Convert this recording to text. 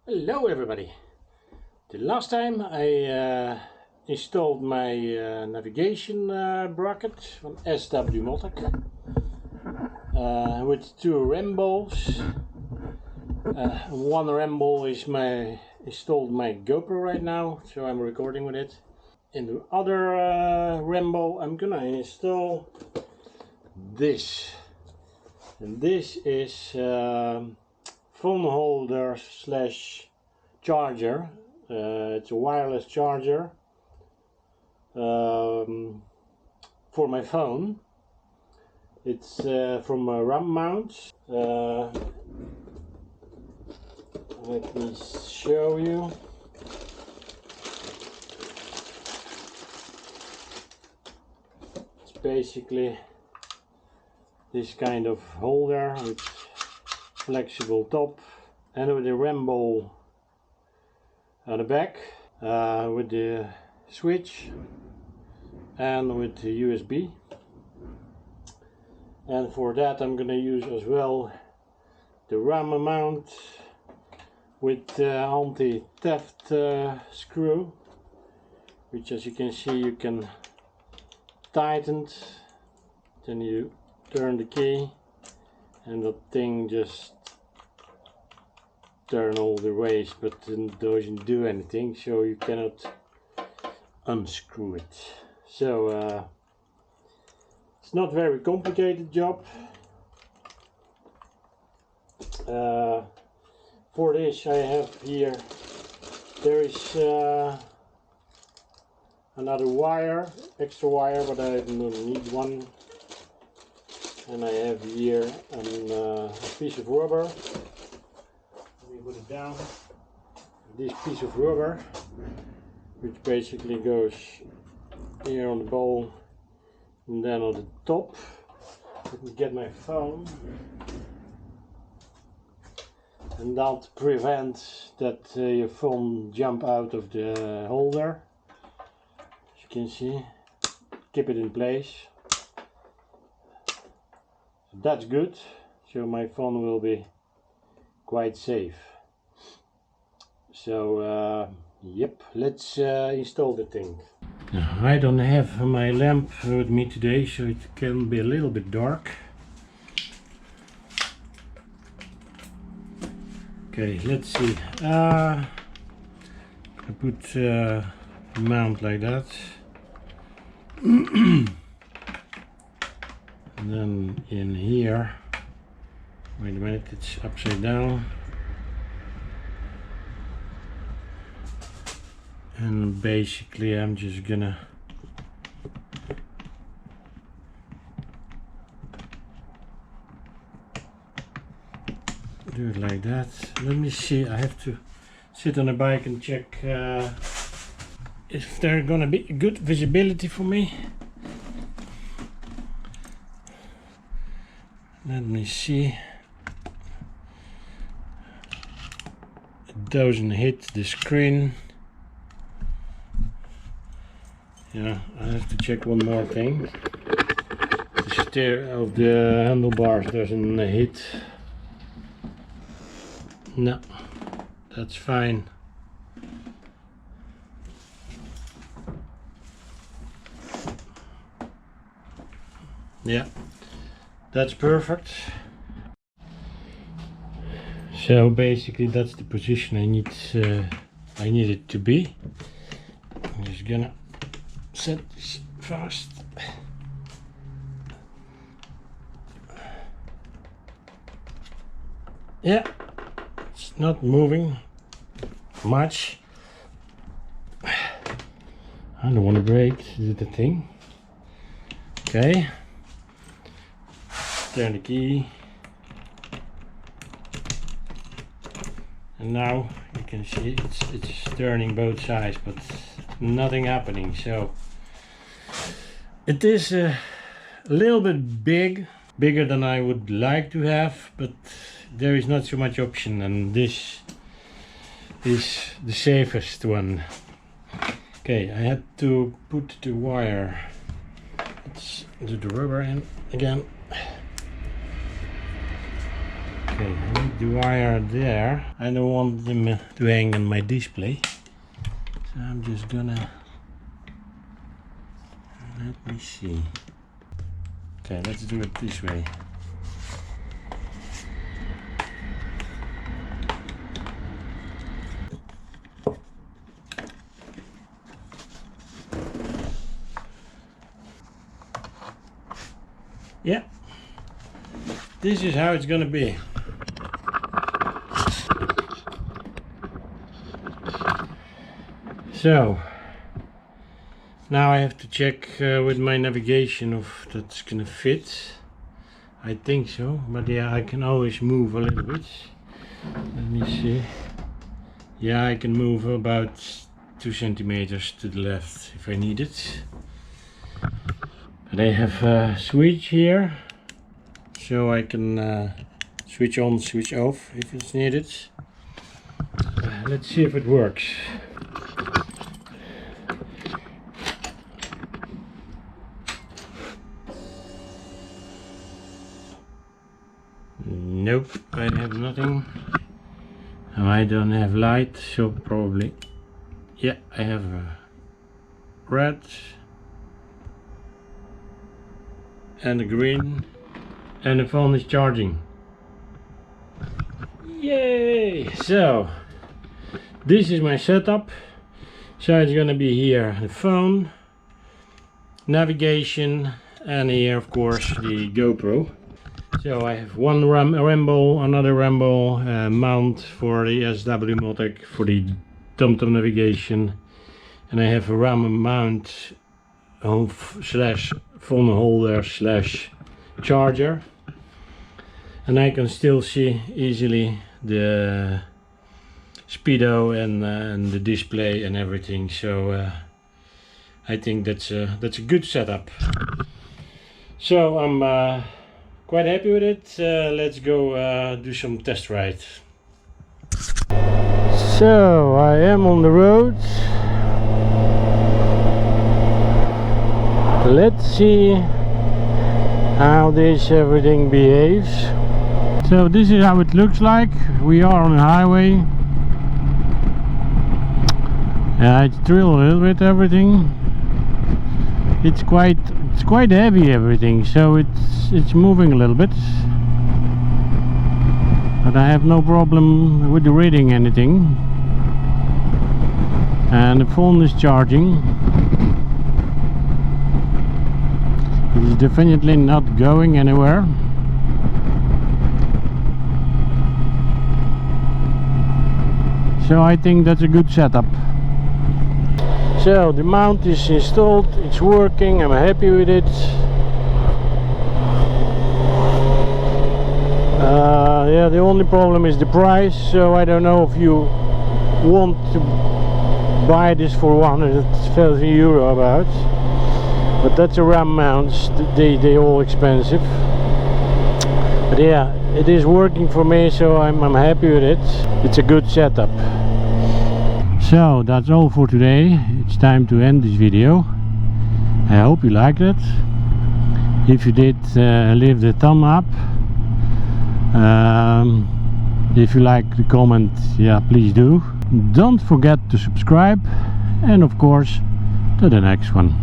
Hello everybody! The last time I installed my navigation bracket from SW Motoc with two RAM balls. One RAM ball is installed my GoPro right now, so I'm recording with it. In the other RAM ball I'm gonna install this, and this is phone holder slash charger. It's a wireless charger for my phone. It's from a RAM mount. Let me show you. It's basically this kind of holder with flexible top and with the RAM ball on the back, with the switch and with the USB. And for that I'm gonna use as well the RAM mount with the anti-theft screw, which, as you can see, you can tighten, then you turn the key and that thing just turn all the ways, but it doesn't do anything, so you cannot unscrew it. So it's not very complicated job. For this I have here, there is another wire, extra wire, but I don't need one. And I have here a piece of rubber. Let me put it down. This piece of rubber, which basically goes here on the ball and then on the top. Let me get my phone. And that prevents that your phone jump out of the holder. As you can see, keep it in place. That's good, so my phone will be quite safe. So yep, let's install the thing. Now, I don't have my lamp with me today, so it can be a little bit dark. Okay, let's see. I put a mount like that. And then in here, wait a minute, it's upside down. And basically I'm just gonna do it like that. Let me see, I have to sit on a bike and check if there's gonna be good visibility for me. Let me see. It doesn't hit the screen. Yeah, I have to check one more thing. The steer of the handlebars doesn't hit. No, that's fine. Yeah, that's perfect. So basically that's the position I need it to be. I'm just gonna set this first. Yeah, it's not moving much. I don't want to break the thing. Okay, turn the key, and now you can see it's turning both sides, but nothing happening. So it is a little bit bigger than I would like to have, but there is not so much option, and this is the safest one. Okay, I had to put the wire. Let's do the rubber in again. Okay, I need the wire there. I don't want them to hang on my display, so I'm just gonna, let me see. Okay, let's do it this way. Yeah, this is how it's gonna be. So now I have to check with my navigation if that's gonna fit. I think so, but yeah, I can always move a little bit. Let me see. Yeah, I can move about 2 centimeters to the left if I need it. But I have a switch here, so I can switch on, switch off if it's needed. Let's see if it works. Nope, I have nothing. I don't have light, so probably, yeah, I have a red and a green, and the phone is charging. Yay! So this is my setup. So it's gonna be here the phone, navigation, and here of course the GoPro. So I have one Rambo, another Rambo mount for the SW Multec for the TomTom navigation, and I have a RAM mount slash phone holder slash charger, and I can still see easily the speedo and the display and everything. So I think that's a good setup. So I'm quite happy with it. Let's go do some test ride. So I am on the road. Let's see how this everything behaves. So this is how it looks like. We are on a highway. It's drilled a little bit everything. It's quite heavy everything, so it's moving a little bit. But I have no problem with reading anything. And the phone is charging. It is definitely not going anywhere. So I think that's a good setup. So the mount is installed, it's working, I'm happy with it. Yeah, the only problem is the price, so I don't know if you want to buy this for 130 euro about. But that's a RAM mounts, they all expensive. But yeah, it is working for me, so I'm happy with it. It's a good setup. So that's all for today. It's time to end this video. I hope you liked it. If you did, leave the thumb up. If you like the comment, yeah, please do. Don't forget to subscribe, and of course to the next one.